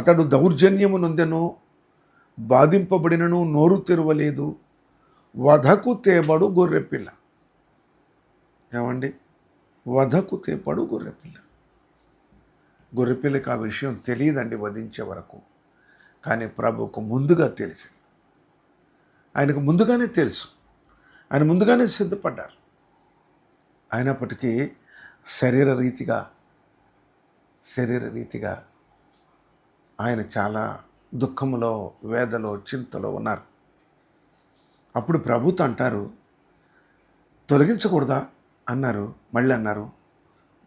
అతడు దౌర్జన్యము నొందెను, బాధింపబడినను నోరు తెరవలేదు, వధకు తేబడు గొర్రెపిల్ల. ఏమండి? వధకు తేపడు గొర్రెపిల్ల. గొర్రెపిల్లకి ఆ విషయం తెలియదండి వధించే వరకు. కానీ ప్రభువుకు ముందుగా తెలిసింది. ఆయనకు ముందుగానే తెలుసు. ఆయన ముందుగానే సిద్ధపడ్డారు. అయినప్పటికీ శరీర రీతిగా ఆయన చాలా దుఃఖములో, వేదలో, చింతలో ఉన్నారు. అప్పుడు ప్రభుతో అంటారు, తొలగించకూడదా అన్నారు. మళ్ళీ అన్నారు,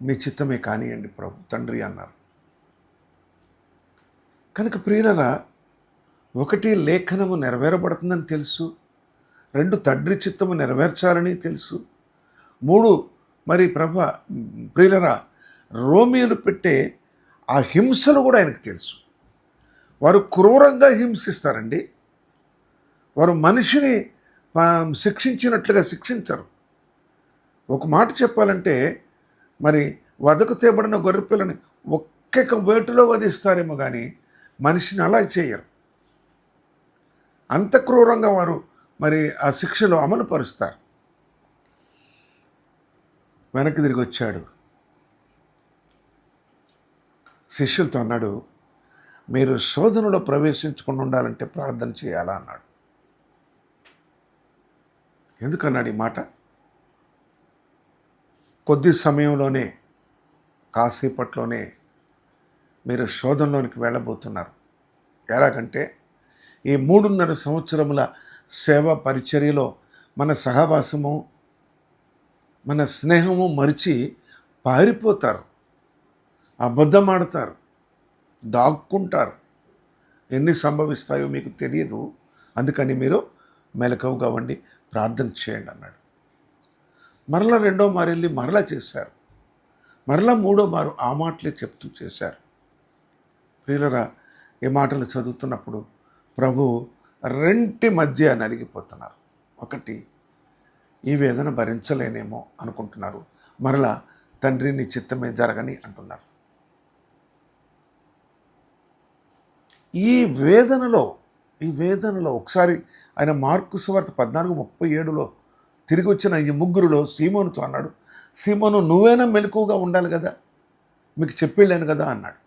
మీ చిత్తమే కానియండి ప్రభు తండ్రి అన్నారు. కనుక ప్రియులరా, 1 లేఖనము నెరవేరబడుతుందని తెలుసు, 2 తండ్రి చిత్తము నెరవేర్చాలని తెలుసు, 3 మరి ప్రియులరా రోమీయులు పెట్టే ఆ హింసలు కూడా ఆయనకు తెలుసు. వారు క్రూరంగా హింసిస్తారండి. వారు మనిషిని శిక్షించినట్లుగా శిక్షించరు. ఒక మాట చెప్పాలంటే మరి వధకు తేబడిన గొర్రెపిల్లని ఒక్క వేటులో వధిస్తారేమో కానీ మనిషిని అలా చేయరు. అంత క్రూరంగా వారు మరి ఆ శిక్షలో అమలు పరుస్తారు. వెనక్కి తిరిగి వచ్చాడు, శిష్యులతో అన్నాడు, మీరు శోధనలో ప్రవేశించకుండా ఉండాలంటే ప్రార్థన చేయాలా అన్నాడు. ఎందుకన్నాడు ఈ మాట? కొద్ది సమయంలోనే, కాసేపట్లోనే మీరు శోధనలోనికి వెళ్ళబోతున్నారు. ఎలాగంటే ఈ 3.5 సంవత్సరముల సేవ పరిచర్యలో మన సహవాసము, మన స్నేహము మరిచి పారిపోతారు, అబద్ధం ఆడతారు, దాక్కుంటారు. ఎన్ని సంభవిస్తాయో మీకు తెలియదు. అందుకని మీరు మెలకువగా ఉండి ప్రార్థన చేయండి అన్నాడు. మరలా 2వ మారు వెళ్ళి మరలా చేశారు. మరలా 3వ మారు ఆ మాటలే చెప్తూ చేశారు. ప్రియులరా, ఈ మాటలు చదువుతున్నప్పుడు ప్రభు 2 మధ్య నలిగిపోతున్నారు. ఒకటి, ఈ వేదన భరించలేనేమో అనుకుంటున్నారు. మరలా తండ్రి నీ చిత్తమే జరగని అంటున్నారు. ఈ వేదనలో ఒకసారి ఆయన మార్కు సువార్త 14:37లో తిరిగి వచ్చిన ఈ ముగ్గురులో సీమోనుతో అన్నాడు, సీమోను నువ్వైనా మెలకువగా ఉండాలి కదా, మీకు చెప్పేళ్ళాను కదా అన్నాడు.